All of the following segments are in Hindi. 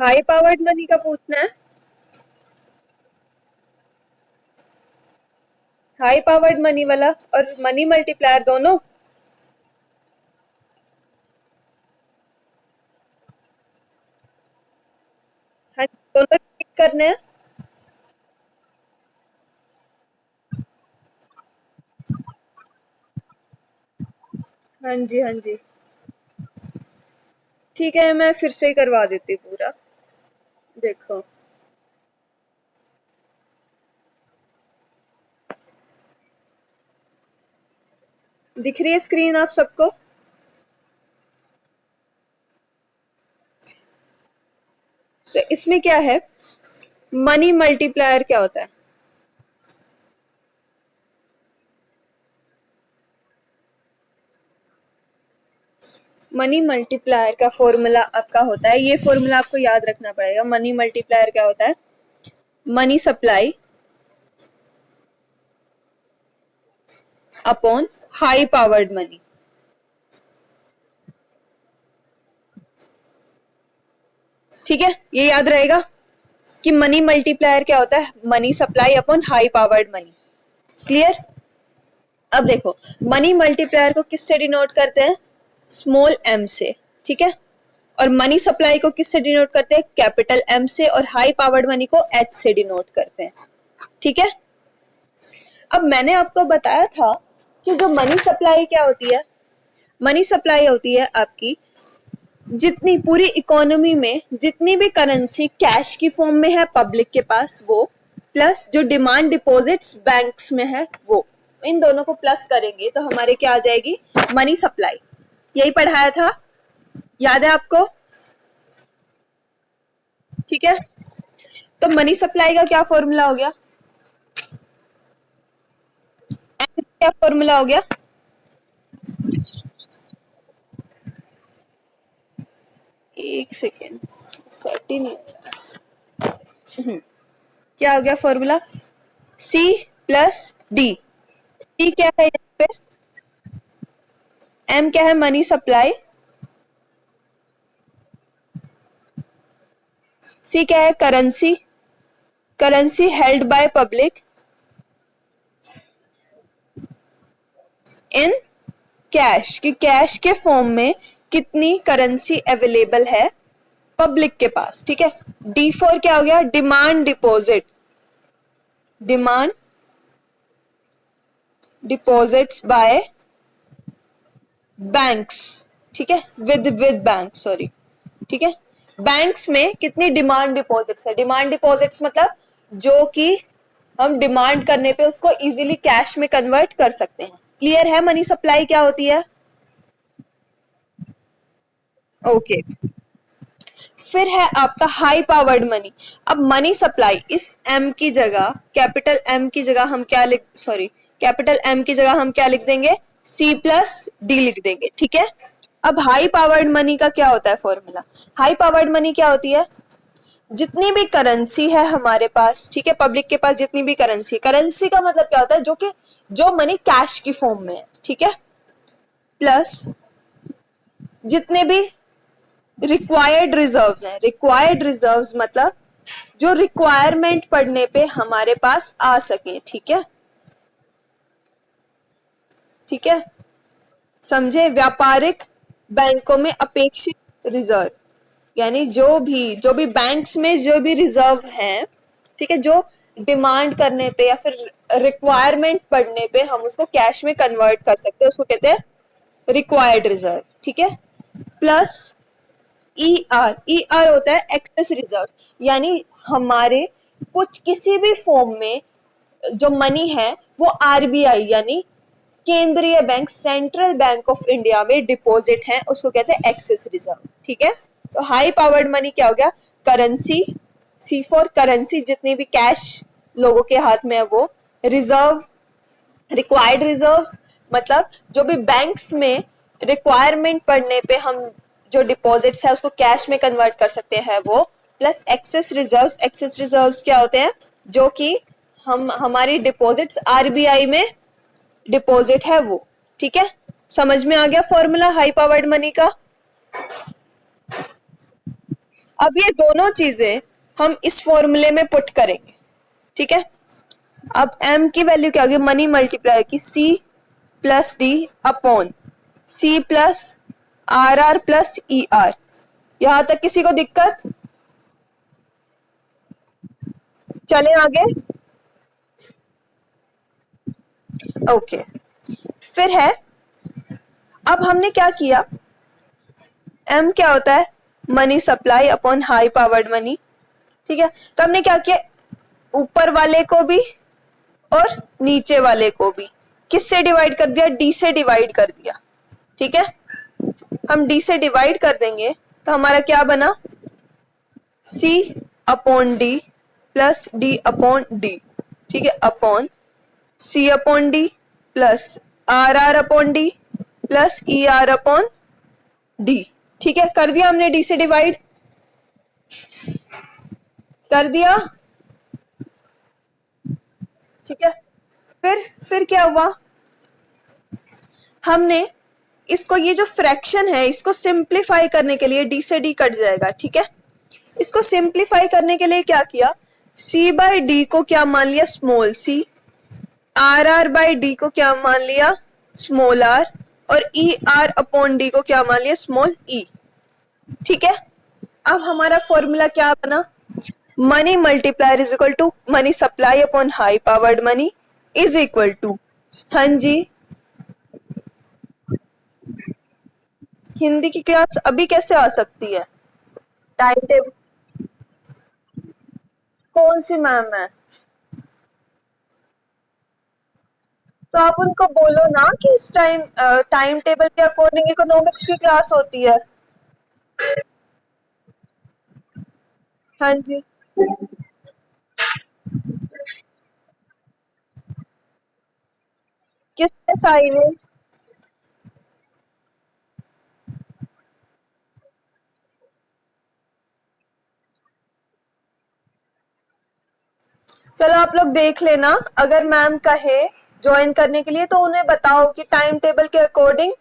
हाई पावर्ड मनी का पूछना है। हाई पावर्ड मनी वाला और मनी मल्टीप्लायर दोनों। हाँ जी, दोनों रिपीट करने हैं। हाँ जी हाँ जी, ठीक है, मैं फिर से ही करवा देती हूँ पूरा। देखो, दिख रही है स्क्रीन आप सबको? तो इसमें क्या है, मनी मल्टीप्लायर क्या होता है? मनी मल्टीप्लायर का फॉर्मूला आपका होता है, ये फॉर्मूला आपको याद रखना पड़ेगा। मनी मल्टीप्लायर क्या होता है? Money supply upon high powered money. ठीक है, ये याद रहेगा कि मनी मल्टीप्लायर क्या होता है? Money supply upon high powered money. Clear? अब देखो, मनी मल्टीप्लायर को किससे डिनोट करते हैं? स्मॉल एम से। ठीक है, और मनी सप्लाई को किससे डिनोट करते हैं? कैपिटल एम से। और हाई पावर्ड मनी को एच से डिनोट करते हैं। ठीक है, अब मैंने आपको बताया था कि जो मनी सप्लाई क्या होती है? मनी सप्लाई होती है आपकी जितनी पूरी इकोनॉमी में जितनी भी करेंसी कैश की फॉर्म में है पब्लिक के पास वो, प्लस जो डिमांड डिपॉजिट्स बैंक्स में है वो, इन दोनों को प्लस करेंगे तो हमारे क्या आ जाएगी? Money supply. यही पढ़ाया था, याद है आपको? ठीक है, तो मनी सप्लाई का क्या फॉर्मूला हो गया? एम क्या फॉर्मूला हो गया? एक सेकेंड, सेट ही नहीं हो रहा। क्या हो गया formula? C plus D. C क्या है यहाँ पे? एम क्या है? Money supply. सी क्या है? Currency. Currency held by public in cash, कि कैश के फॉर्म में कितनी करेंसी अवेलेबल है पब्लिक के पास। ठीक है, डी फोर क्या हो गया? Demand deposit. Demand deposits bye banks. ठीक है, विद बैंक, सॉरी। ठीक है, बैंक्स में कितनी डिमांड डिपॉजिट्स है? डिमांड डिपॉजिट्स मतलब जो कि हम डिमांड करने पे उसको इजीली कैश में कन्वर्ट कर सकते हैं। क्लियर है मनी सप्लाई क्या होती है? ओके, फिर है आपका हाई पावर्ड मनी। अब मनी सप्लाई, इस एम की जगह, कैपिटल एम की जगह हम क्या लिख, सॉरी, कैपिटल एम की जगह हम क्या लिख देंगे? सी प्लस डी लिख देंगे। ठीक है, अब हाई पावर्ड मनी का क्या होता है फॉर्मूला? हाई पावर्ड मनी क्या होती है? जितनी भी करेंसी है हमारे पास, ठीक है, पब्लिक के पास जितनी भी करेंसी, करेंसी का मतलब क्या होता है? जो कि जो मनी कैश की फॉर्म में है। ठीक है, प्लस जितने भी रिक्वायर्ड रिजर्व्स हैं। रिक्वायर्ड रिजर्व्स मतलब जो रिक्वायरमेंट पड़ने पे हमारे पास आ सके। ठीक है, ठीक है, समझे? व्यापारिक बैंकों में अपेक्षित रिजर्व, यानी जो भी बैंक्स में जो भी रिजर्व है, ठीक है, जो डिमांड करने पे या फिर रिक्वायरमेंट पड़ने पे हम उसको कैश में कन्वर्ट कर सकते हैं, उसको कहते हैं रिक्वायर्ड रिजर्व। ठीक है, प्लस ई आर होता है एक्सेस रिजर्व, यानी हमारे कुछ किसी भी फॉर्म में जो मनी है वो आरबीआई यानी केंद्रीय bank, central bank of India में डिपॉजिट है, उसको कहते हैं एक्सेस रिजर्व। ठीक है, तो हाई पावर्ड मनी क्या हो गया? करेंसी, सी फॉर करेंसी, जितनी भी कैश लोगों के हाथ में है वो। रिजर्व, रिक्वायर्ड रिजर्व्स मतलब जो भी बैंक्स में रिक्वायरमेंट पड़ने पे हम जो डिपॉजिट्स है उसको कैश में कन्वर्ट कर सकते हैं वो। Plus excess reserves, excess reserves क्या होते हैं? जो कि हम हमारी डिपॉजिट्स आरबीआई में डिपॉजिट है वो। ठीक है, समझ में आ गया फॉर्मूला हाई पावर्ड मनी का? अब ये दोनों चीजें हम इस फॉर्मूले में पुट करेंगे, ठीक है। अब m की वैल्यू क्या होगी, मनी मल्टीप्लाई की c plus D upon c plus R R plus E R. यहां तक किसी को दिक्कत? चले आगे। ओके, फिर है, अब हमने क्या किया, m क्या होता है, money supply upon high powered money, ठीक है। तो हमने क्या किया, ऊपर वाले को भी और नीचे वाले को भी किससे डिवाइड कर दिया, d से डिवाइड कर दिया, ठीक है। हम d से डिवाइड कर देंगे तो हमारा क्या बना, c upon D plus d upon D, ठीक है, upon c upon D plus R R upon D plus E R upon D, ठीक है। कर दिया हमने, d से डिवाइड कर दिया, ठीक है। फिर क्या हुआ, हमने इसको, ये जो फ्रैक्शन है इसको सिंप्लीफाई करने के लिए, d से d कट जाएगा, ठीक है। इसको सिंप्लीफाई करने के लिए क्या किया, c बाई डी को क्या मान लिया, small c, R R by D को क्या मान लिया, स्मॉल r, और ई आर अपॉन डी को क्या मान लिया, स्मॉल e, ठीक है। अब हमारा फॉर्मूला क्या बना, money multiplier is equal to money supply upon high powered money is equal to, हाँ जी, हिंदी की क्लास अभी कैसे आ सकती है, टाइम टेबल कौन सी मैम है, तो आप उनको बोलो ना कि इस टाइम टेबल के अकॉर्डिंग इकोनॉमिक्स की क्लास होती है। हाँ जी, किसने साइन है, चलो आप लोग देख लेना, अगर मैम कहे ज्वाइन करने के लिए तो उन्हें बताओ कि टाइम टेबल के अकॉर्डिंग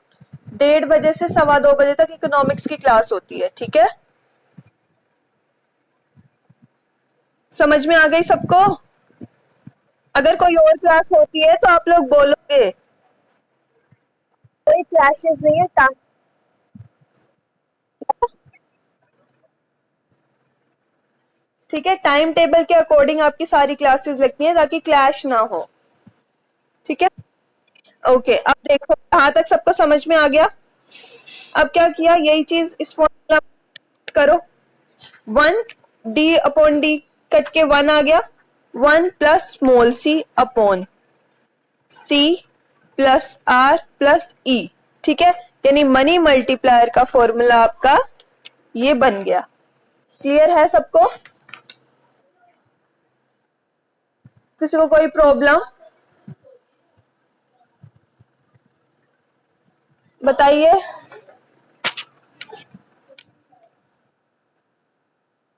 1:30 से 2:15 तक इकोनॉमिक्स की क्लास होती है, ठीक है। समझ में आ गई सबको? अगर कोई और क्लास होती है तो आप लोग बोलोगे, कोई क्लासेस नहीं है, ठीक है। टाइम टेबल के अकॉर्डिंग आपकी सारी क्लासेस लगती हैं ताकि क्लैश ना हो, ठीक है। ओके, अब देखो कहाँ तक सबको समझ में आ गया। अब क्या किया, यही चीज इस फॉर्मूला करो, 1 d अपॉन डी कट के 1 आ गया, 1 plus small c upon c plus r plus e, ठीक है। यानी मनी मल्टीप्लायर का फॉर्मूला आपका ये बन गया। क्लियर है सबको? किसी को कोई प्रॉब्लम बताइए।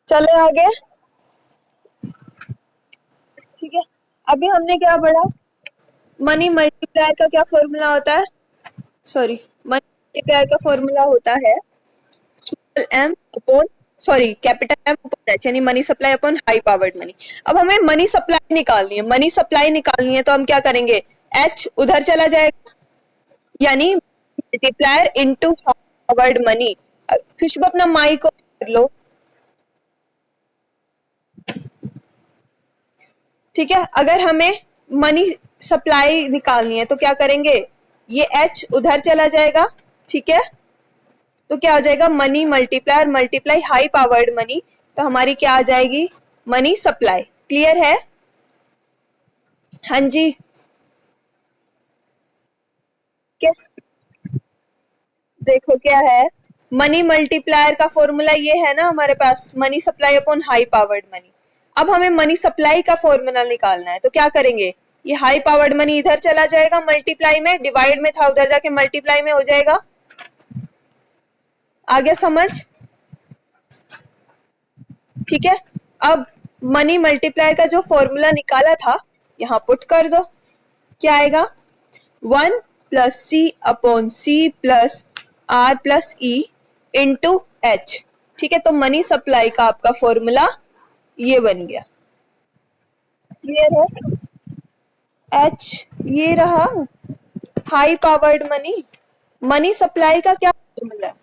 चले आगे, ठीक है। अभी हमने क्या पढ़ा, मनी मल्टीप्लायर का क्या फॉर्मूला होता है, सॉरी, मनी मल्टीप्लायर का फॉर्मूला होता है small m upon, sorry, capital M upon h, यानी money supply upon high powered money. अब हमें मनी सप्लाई निकालनी है, मनी सप्लाई निकालनी है तो हम क्या करेंगे, h उधर चला जाएगा, यानी multiplier into high powered money. Khushbu अपना माइक ऑफ कर लो, ठीक है। अगर हमें मनी सप्लाई निकालनी है तो क्या करेंगे, ये h उधर चला जाएगा, ठीक है। तो क्या आ जाएगा, money multiplier multiply high powered money, तो हमारी क्या आ जाएगी, मनी सप्लाई। क्लियर है? हाँ जी, क्या, देखो क्या है, मनी मल्टीप्लायर का फॉर्मूला ये है ना हमारे पास, money supply upon high powered money. अब हमें मनी सप्लाई का फॉर्मूला निकालना है तो क्या करेंगे, ये हाई पावर्ड मनी इधर चला जाएगा, मल्टीप्लाई में, डिवाइड में था उधर जाके मल्टीप्लाई में हो जाएगा। आगे समझ, ठीक है। अब मनी मल्टीप्लायर का जो फॉर्मूला निकाला था यहां पुट कर दो, क्या आएगा, 1 plus c upon c plus r plus e into h, ठीक है, तो मनी सप्लाई का आपका फॉर्मूला ये बन गया। क्लियर है? एच ये रहा high powered money. Money supply का क्या फॉर्मूला है?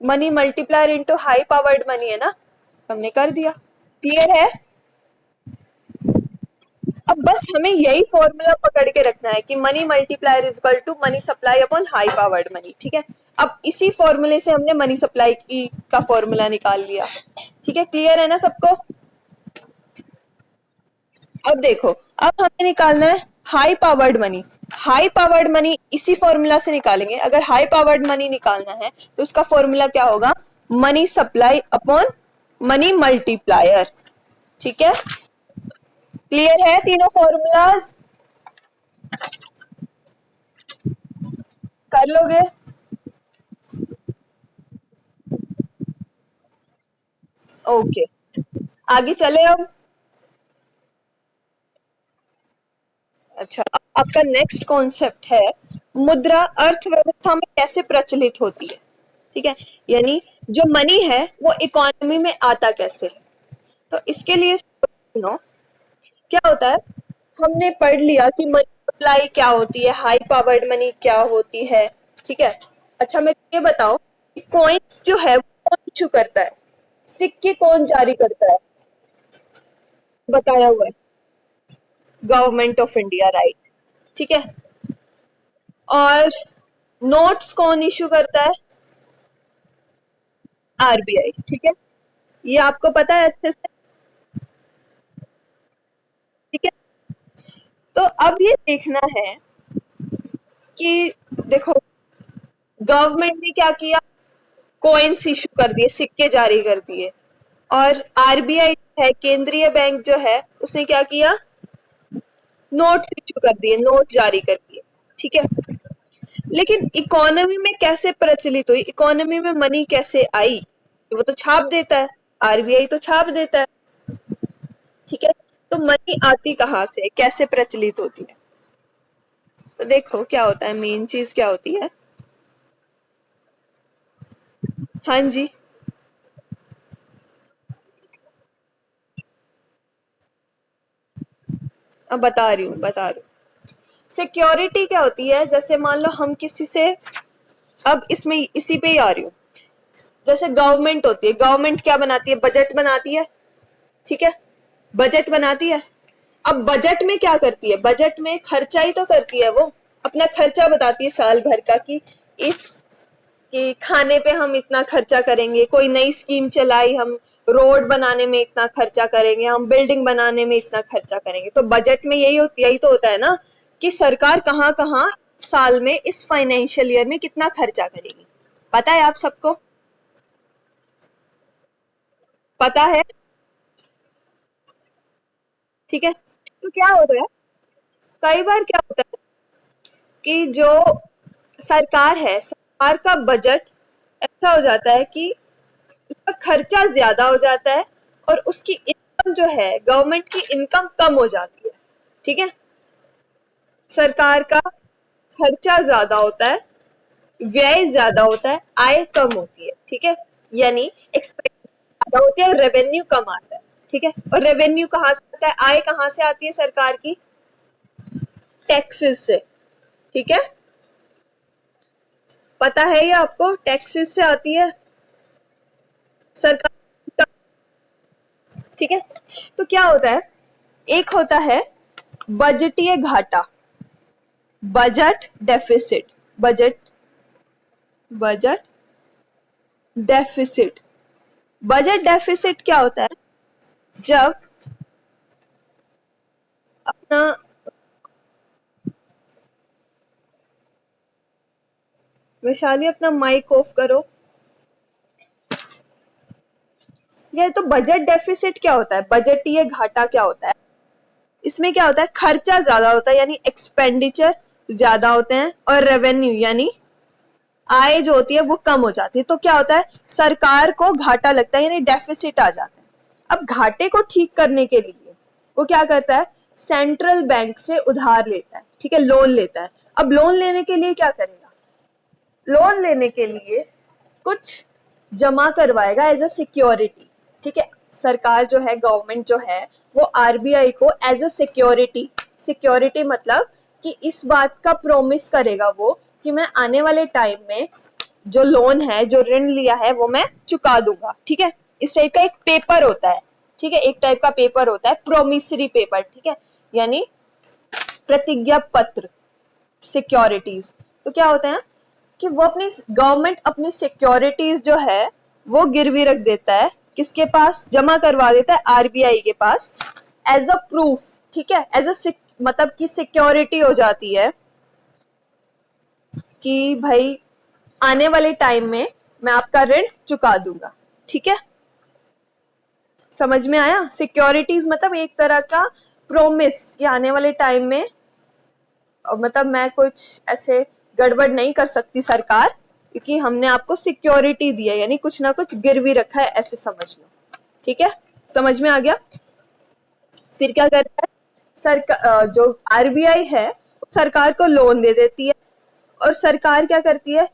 Money multiplier into high powered money है ना, हमने कर दिया। क्लियर है? अब बस हमें यही फॉर्मूला पकड़ के रखना है कि money multiplier is equal to money supply upon high powered money. ठीक है, अब इसी फॉर्मूले से हमने मनी सप्लाई की का फॉर्मूला निकाल लिया। ठीक है, क्लियर है ना सबको? अब देखो, अब हमें निकालना है high powered money. High powered money इसी फॉर्मूला से निकालेंगे। अगर हाई पावर्ड मनी निकालना है तो उसका फॉर्मूला क्या होगा? Money supply upon money multiplier. ठीक है, क्लियर है तीनों फॉर्मूला? कर लोगे? ओके, आगे चले अब। अच्छा, आपका नेक्स्ट कॉन्सेप्ट है मुद्रा अर्थव्यवस्था में कैसे प्रचलित होती है। ठीक है, यानी जो मनी है वो इकोनॉमी में आता कैसे है। तो इसके लिए नो क्या होता है, हमने पढ़ लिया कि मनी सप्लाई क्या होती है, हाई पावर्ड मनी क्या होती है। ठीक है, अच्छा मैं ये बताओ कि कॉइन्स जो है वो कौन इशू करता है, सिक्के कौन जारी करता है? बताया हुआ है गवर्नमेंट ऑफ इंडिया, राइट। ठीक है, और नोट्स कौन इशू करता है? आरबीआई। ठीक है, ये आपको पता है अच्छे से। ठीक है, तो अब ये देखना है कि देखो गवर्नमेंट ने क्या किया, कॉइन्स इशू कर दिए, सिक्के जारी कर दिए। और आरबीआई है, केंद्रीय बैंक जो है, उसने क्या किया, नोट्स इशू कर दिए, नोट जारी कर दिए। ठीक है, लेकिन इकोनॉमी में कैसे प्रचलित हुई, इकोनॉमी में मनी कैसे आई? वो तो छाप देता है, आरबीआई तो छाप देता है। ठीक है, तो मनी आती कहाँ से, कैसे प्रचलित होती है? तो देखो क्या होता है, मेन चीज क्या होती है। हाँ जी, अब बता रही हूँ। सिक्योरिटी क्या होती है, जैसे मान लो हम किसी से, अब इसमें इसी पे ही आ रही हूँ। जैसे गवर्नमेंट होती है, गवर्नमेंट क्या बनाती है, बजट बनाती है। ठीक है, बजट बनाती है। अब बजट में क्या करती है, बजट में खर्चा ही तो करती है, वो अपना खर्चा बताती है साल भर का कि इस कि खाने पे हम इतना खर्चा करेंगे, कोई नई स्कीम चलाई, हम रोड बनाने में इतना खर्चा करेंगे, हम बिल्डिंग बनाने में इतना खर्चा करेंगे। तो बजट में यही तो होता है ना कि सरकार कहाँ कहाँ साल में इस फाइनेंशियल ईयर में कितना खर्चा करेगी। पता है आप सबको? पता है? ठीक है, तो क्या होता है, कई बार क्या होता है कि जो सरकार है, सरकार का बजट ऐसा हो जाता है कि उसका खर्चा ज्यादा हो जाता है और उसकी इनकम जो है, गवर्नमेंट की इनकम कम हो जाती है। ठीक है, सरकार का खर्चा ज्यादा होता है, व्यय ज्यादा होता है, आय कम होती है। ठीक है, यानी एक्सपेंडिचर ज्यादा होती है और रेवेन्यू कम आता है। ठीक है, और रेवेन्यू कहाँ से आता है, आय कहाँ से आती है सरकार की? टैक्सेस से। ठीक है, पता है ये आपको, टैक्सेस से आती है सरकार। ठीक है, तो क्या होता है, एक होता है बजटीय घाटा, budget deficit, budget budget deficit. Budget deficit क्या होता है, जब अपना, वैशाली अपना माइक ऑफ करो। ये तो बजट डेफिसिट क्या होता है, बजटीय घाटा क्या होता है, इसमें क्या होता है, खर्चा ज्यादा होता है यानी एक्सपेंडिचर ज्यादा होते हैं, और रेवेन्यू यानी आय जो होती है वो कम हो जाती है। तो क्या होता है, सरकार को घाटा लगता है यानी डेफिसिट आ जाता है। अब घाटे को ठीक करने के लिए वो क्या करता है, सेंट्रल बैंक से उधार लेता है। ठीक है, लोन लेता है। अब लोन लेने के लिए क्या करेगा, लोन लेने के लिए कुछ जमा करवाएगा एज अ सिक्योरिटी, ठीक है। सरकार जो है, गवर्नमेंट जो है, वो आरबीआई को एज अ सिक्योरिटी, सिक्योरिटी मतलब कि इस बात का प्रॉमिस करेगा वो कि मैं आने वाले टाइम में जो लोन है, जो ऋण लिया है, वो मैं चुका दूंगा, ठीक है। इस टाइप का एक पेपर होता है, ठीक है, एक टाइप का पेपर होता है प्रोमिसरी पेपर, ठीक है, यानी प्रतिज्ञा पत्र, सिक्योरिटीज। तो क्या होता है कि वो अपनी गवर्नमेंट अपनी सिक्योरिटीज जो है वो गिरवी रख देता है, किसके पास, जमा करवा देता है आरबीआई के पास एज अ प्रूफ, ठीक है, एज अ मतलब कि सिक्योरिटी हो जाती है कि भाई आने वाले टाइम में मैं आपका ऋण चुका दूंगा, ठीक है। समझ में आया? सिक्योरिटीज मतलब एक तरह का प्रोमिस कि आने वाले टाइम में मतलब मैं कुछ ऐसे गड़बड़ नहीं कर सकती सरकार, क्योंकि हमने आपको सिक्योरिटी दी है, यानी कुछ ना कुछ गिरवी रखा है, ऐसे समझ लो, ठीक है। समझ में आ गया? फिर क्या करता है सरकार, जो आरबीआई है सरकार को लोन दे देती है, और सरकार क्या करती है,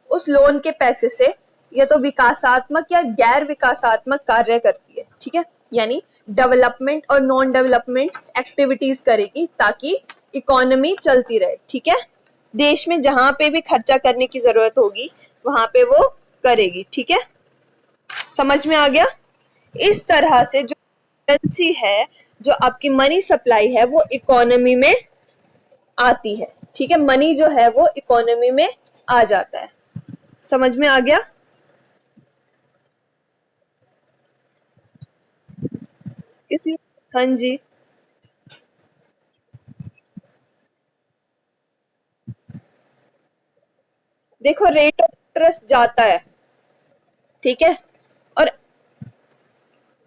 उस लोन के पैसे से या तो विकासात्मक या गैर विकासात्मक कार्य करती है, ठीक है, यानी डेवलपमेंट और नॉन डेवलपमेंट एक्टिविटीज करेगी ताकि इकोनॉमी चलती रहे, ठीक है। देश में जहां पे भी खर्चा करने की जरूरत होगी वहां पे वो करेगी, ठीक है। समझ में आ गया? इस तरह से जो करेंसी है, जो आपकी मनी सप्लाई है, वो इकोनॉमी में आती है, ठीक है, मनी जो है वो इकोनॉमी में आ जाता है। समझ में आ गया? किसी, हाँ जी, देखो रेट ऑफ इंटरेस्ट जाता है, ठीक है,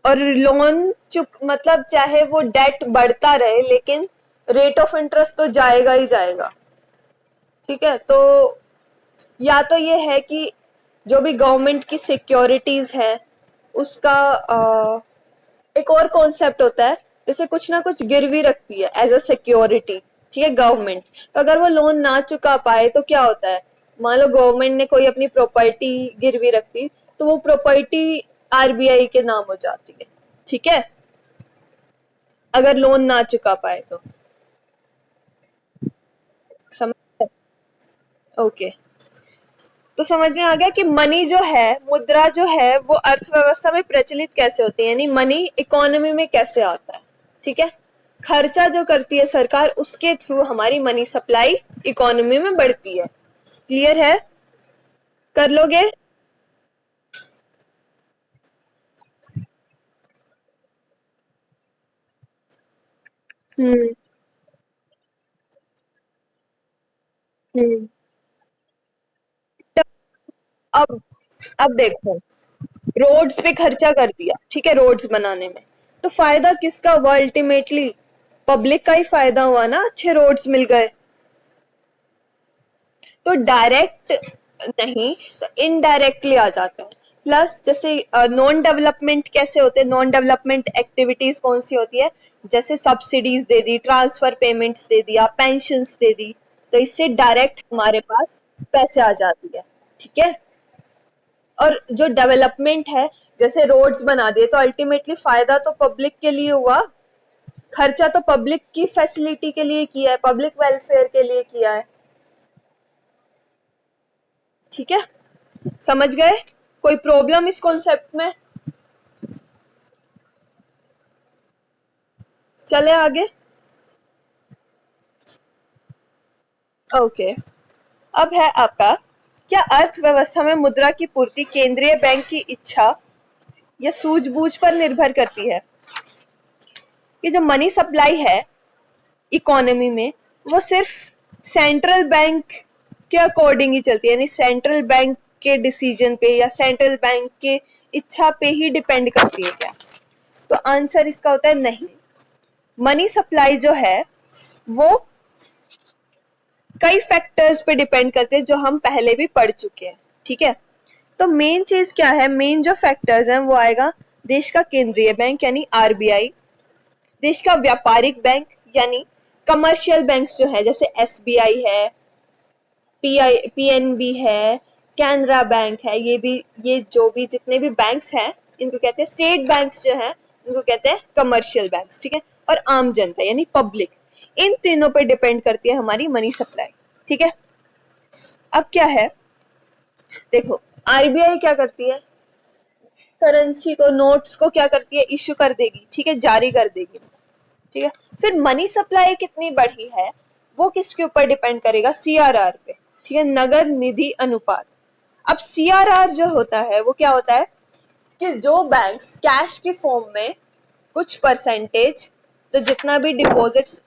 और लोन चुक मतलब चाहे वो डेट बढ़ता रहे लेकिन रेट ऑफ इंटरेस्ट तो जाएगा ही जाएगा, ठीक है। तो या तो ये है कि जो भी गवर्नमेंट की सिक्योरिटीज है उसका एक और कॉन्सेप्ट होता है, जैसे कुछ ना कुछ गिरवी रखती है एज अ सिक्योरिटी, ठीक है, गवर्नमेंट। तो अगर वो लोन ना चुका पाए तो क्या होता है, मान लो गवर्नमेंट ने कोई अपनी प्रॉपर्टी गिरवी रखती, तो वो प्रॉपर्टी आरबीआई के नाम हो जाती है, ठीक है, अगर लोन ना चुका पाए तो। समझ? ओके, तो समझ में आ गया कि मनी जो है, मुद्रा जो है, वो अर्थव्यवस्था में प्रचलित कैसे होती है, यानी मनी इकोनॉमी में कैसे आता है, ठीक है। खर्चा जो करती है सरकार, उसके थ्रू हमारी मनी सप्लाई इकोनॉमी में बढ़ती है। क्लियर है? कर लोगे? हम्म। हम्म। अब अब देखो, रोड्स पे खर्चा कर दिया, ठीक है, रोड्स बनाने में, तो फायदा किसका हुआ अल्टीमेटली? पब्लिक का ही फायदा हुआ ना, अच्छे रोड्स मिल गए। तो डायरेक्ट नहीं तो इनडायरेक्टली आ जाता है। प्लस जैसे नॉन डेवलपमेंट कैसे होते हैं, नॉन डेवलपमेंट एक्टिविटीज कौन सी होती है, जैसे सब्सिडीज दे दी, ट्रांसफर पेमेंट्स दे दिया, पेंशन्स दे दी, तो इससे डायरेक्ट हमारे पास पैसे आ जाती है, ठीक है। और जो डेवलपमेंट है, जैसे रोड्स बना दिए, तो अल्टीमेटली फायदा तो पब्लिक के लिए हुआ, खर्चा तो पब्लिक की फैसिलिटी के लिए किया है, पब्लिक वेलफेयर के लिए किया है, ठीक है। समझ गए? कोई प्रॉब्लम इस कॉन्सेप्ट में? चले आगे। ओके, अब है आपका, क्या अर्थव्यवस्था में मुद्रा की पूर्ति केंद्रीय बैंक की इच्छा या सूझबूझ पर निर्भर करती है? ये जो मनी सप्लाई है इकोनॉमी में, वो सिर्फ सेंट्रल बैंक के अकॉर्डिंग ही चलती है, यानी सेंट्रल बैंक के डिसीजन पे या सेंट्रल बैंक के इच्छा पे ही डिपेंड करती है क्या? तो आंसर इसका होता है नहीं। मनी सप्लाई जो है वो कई फैक्टर्स पे डिपेंड करते हैं, जो हम पहले भी पढ़ चुके हैं, ठीक है। तो मेन चीज क्या है, मेन जो फैक्टर्स हैं वो आएगा देश का केंद्रीय बैंक यानी आरबीआई, देश का व्यापारिक बैंक यानी कमर्शियल बैंक्स जो है, जैसे एसबीआई है, पीएनबी है, कैनरा बैंक है, ये जो भी जितने भी बैंक्स हैं इनको कहते हैं स्टेट बैंक्स जो हैं इनको कहते हैं कमर्शियल बैंक्स, ठीक है। और आम जनता यानी पब्लिक, इन तीनों पे डिपेंड करती है हमारी मनी सप्लाई, ठीक है। अब क्या है, देखो आरबीआई क्या करती है, करेंसी को, नोट्स को क्या करती है, इश्यू कर देगी, ठीक है, जारी कर देगी, ठीक है। फिर मनी सप्लाई कितनी बढ़ी है वो किसके ऊपर डिपेंड करेगा, सीआरआर पे, ठीक है, नगद निधि अनुपात। अब सीआरआर जो होता है वो क्या होता है कि जो बैंक्स कैश के फॉर्म में कुछ परसेंटेज, तो जितना भी डिपॉजिट्स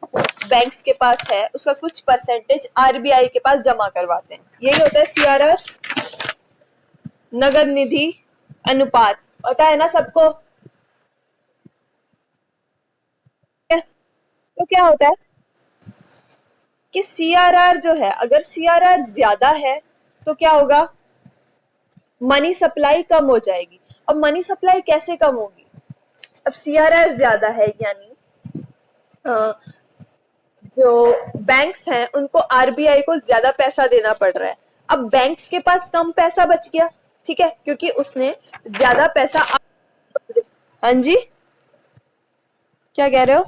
बैंक्स के पास है उसका कुछ परसेंटेज आरबीआई के पास जमा करवाते हैं, यही होता है सीआरआर, नगद निधि अनुपात। पता है ना सबको, तो क्या होता है कि सीआरआर जो है, अगर सीआरआर ज्यादा है तो क्या होगा, मनी सप्लाई कम हो जाएगी। अब मनी सप्लाई कैसे कम होगी, अब सीआरआर ज्यादा है यानी जो बैंक्स हैं उनको आरबीआई को ज्यादा पैसा देना पड़ रहा है। अब बैंक्स के पास कम पैसा बच गया, ठीक है, क्योंकि उसने ज्यादा पैसा, हाँ जी क्या कह रहे हो,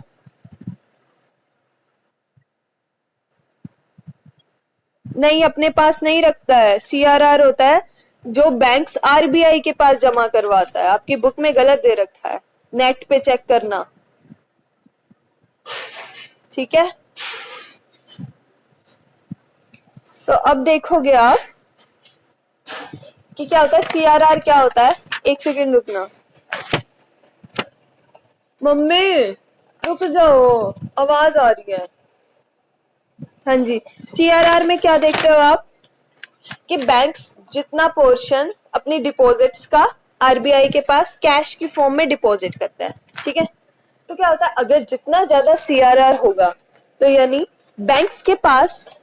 नहीं अपने पास नहीं रखता है, सीआरआर होता है जो बैंक्स आरबीआई के पास जमा करवाता है। आपकी बुक में गलत दे रखा है, नेट पे चेक करना, ठीक है। तो अब देखोगे आप कि क्या होता है, सीआरआर क्या होता है, एक सेकेंड रुकना, मम्मी रुक जाओ आवाज आ रही है। हाँ जी, सीआरआर में क्या देखते हो आप कि बैंक्स जितना पोर्शन अपनी डिपॉजिट्स का आरबीआई के पास कैश की फॉर्म में डिपॉजिट करता है, ठीक है। तो क्या होता है, अगर जितना ज्यादा सीआरआर होगा तो यानी बैंक्स के पास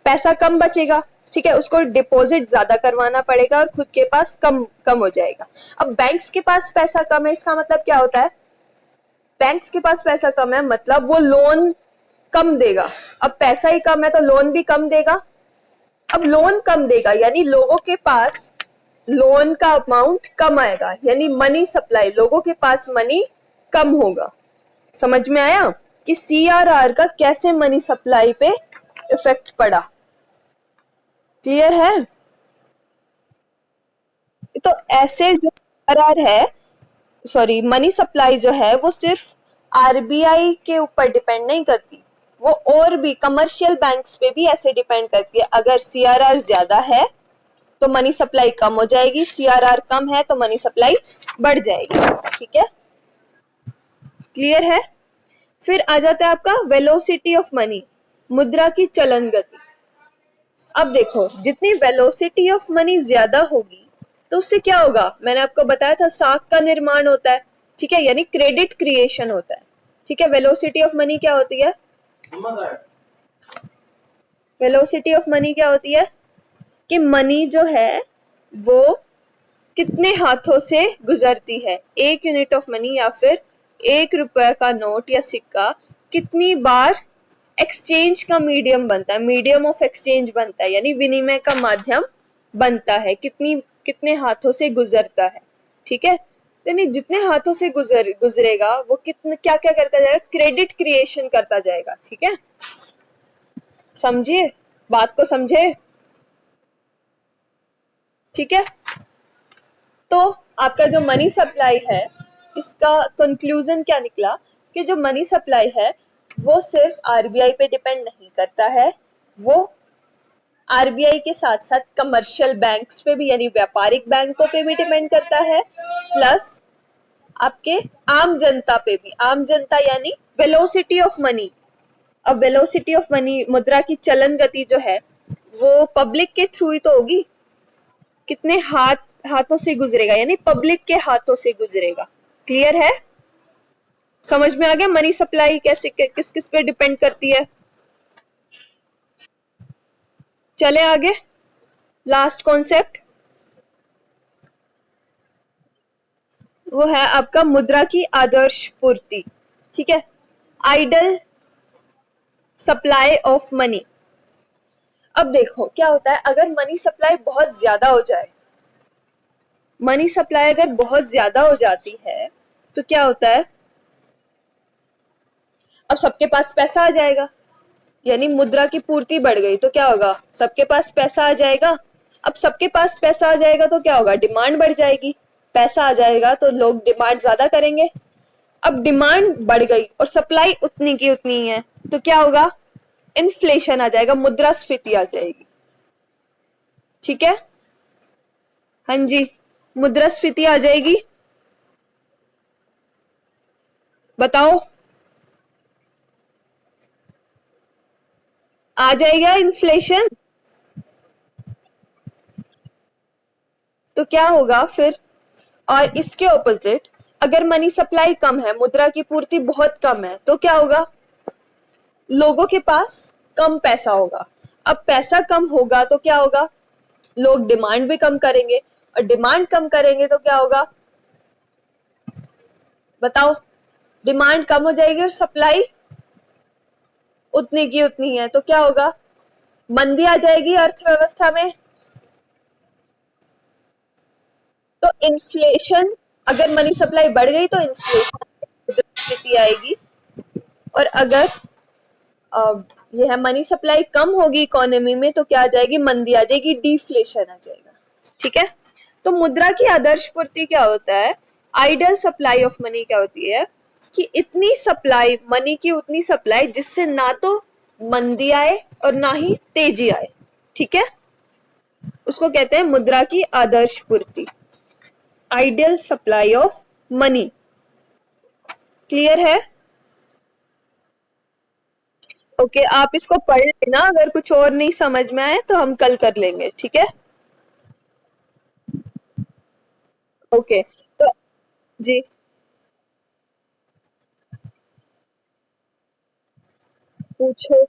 पैसा कम बचेगा, ठीक है, उसको डिपॉजिट ज्यादा करवाना पड़ेगा और खुद के पास कम कम हो जाएगा। अब बैंक्स के पास पैसा कम है, इसका मतलब क्या होता है, बैंक्स के पास पैसा कम है मतलब वो लोन कम देगा। अब पैसा ही कम है तो लोन भी कम देगा। अब लोन कम देगा यानी लोगों के पास लोन का अमाउंट कम आएगा, यानी मनी सप्लाई, लोगों के पास मनी कम होगा। समझ में आया कि सीआरआर का कैसे मनी सप्लाई पे इफेक्ट पड़ा, क्लियर है। तो ऐसे जो सीआरआर है, सॉरी मनी सप्लाई जो है वो सिर्फ आरबीआई के ऊपर डिपेंड नहीं करती, वो और भी कमर्शियल बैंक्स पे भी ऐसे डिपेंड करती है। अगर सीआरआर ज्यादा है तो मनी सप्लाई कम हो जाएगी, सीआरआर कम है तो मनी सप्लाई बढ़ जाएगी, ठीक है, क्लियर है। फिर आ जाता है आपका वेलोसिटी ऑफ मनी, मुद्रा की चलन गति। अब देखो जितनी वेलोसिटी ऑफ मनी ज्यादा होगी तो उससे क्या होगा, मैंने आपको बताया था साख का निर्माण होता है, ठीक है, यानी क्रेडिट क्रिएशन होता है, ठीक है। वेलोसिटी ऑफ मनी क्या होती है, वेलोसिटी ऑफ मनी क्या होती है कि मनी जो है वो कितने हाथों से गुजरती है, एक यूनिट ऑफ मनी या फिर एक रुपए का नोट या सिक्का कितनी बार एक्सचेंज का मीडियम बनता है, मीडियम ऑफ एक्सचेंज बनता है, यानी विनिमय का माध्यम बनता है, कितने हाथों से गुजरता है, ठीक है। यानी जितने हाथों से गुजरेगा वो कितने क्या क्या करता जाएगा, क्रेडिट क्रिएशन करता जाएगा, ठीक है। समझिए बात को, समझे, ठीक है। तो आपका जो मनी सप्लाई है इसका कंक्लूजन क्या निकला कि जो मनी सप्लाई है वो सिर्फ आरबीआई पे डिपेंड नहीं करता है, वो आरबीआई के साथ साथ कमर्शियल बैंक्स पे भी यानी व्यापारिक बैंकों पे भी डिपेंड करता है, प्लस आपके आम जनता पे भी। आम जनता यानी वेलोसिटी ऑफ मनी। अब वेलोसिटी ऑफ मनी, मुद्रा की चलन गति जो है वो पब्लिक के थ्रू ही तो होगी, कितने हाथों से गुजरेगा यानी पब्लिक के हाथों से गुजरेगा, क्लियर है, समझ में आ गया मनी सप्लाई कैसे किस किस पे डिपेंड करती है। चले आगे, लास्ट कॉन्सेप्ट वो है आपका मुद्रा की आदर्श पूर्ति, ठीक है, आइडल सप्लाई ऑफ मनी। अब देखो क्या होता है, अगर मनी सप्लाई बहुत ज्यादा हो जाए, मनी सप्लाई अगर बहुत ज्यादा हो जाती है तो क्या होता है, अब सबके पास पैसा आ जाएगा, यानी मुद्रा की पूर्ति बढ़ गई तो क्या होगा, सबके पास पैसा आ जाएगा। अब सबके पास पैसा आ जाएगा तो क्या होगा, डिमांड बढ़ जाएगी। पैसा आ जाएगा तो लोग डिमांड ज्यादा करेंगे। अब डिमांड बढ़ गई और सप्लाई उतनी की उतनी ही है तो क्या होगा, इन्फ्लेशन आ जाएगा, मुद्रास्फीति आ जाएगी। ठीक है, हाँ जी, मुद्रास्फीति आ जाएगी। बताओ, आ जाएगा इन्फ्लेशन। तो क्या होगा फिर, और इसके ऑपोजिट, अगर मनी सप्लाई कम है, मुद्रा की पूर्ति बहुत कम है तो क्या होगा, लोगों के पास कम पैसा होगा। अब पैसा कम होगा तो क्या होगा, लोग डिमांड भी कम करेंगे, और डिमांड कम करेंगे तो क्या होगा, बताओ, डिमांड कम हो जाएगी और सप्लाई उतनी की उतनी है तो क्या होगा, मंदी आ जाएगी अर्थव्यवस्था में। तो इन्फ्लेशन, अगर मनी सप्लाई बढ़ गई तो इन्फ्लेशन स्थिति आएगी, और अगर यह है मनी सप्लाई कम होगी इकोनॉमी में तो क्या आ जाएगी, मंदी आ जाएगी, डिफ्लेशन आ जाएगा। ठीक है, तो मुद्रा की आदर्श पूर्ति क्या होता है, आइडियल सप्लाई ऑफ मनी क्या होती है, कि इतनी सप्लाई, मनी की उतनी सप्लाई जिससे ना तो मंदी आए और ना ही तेजी आए। ठीक है, उसको कहते हैं मुद्रा की आदर्श पूर्ति, ideal supply of money. Clear है? ओके, आप इसको पढ़ लेना, अगर कुछ और नहीं समझ में आए तो हम कल कर लेंगे। ठीक है, ओके, तो जी पूछो।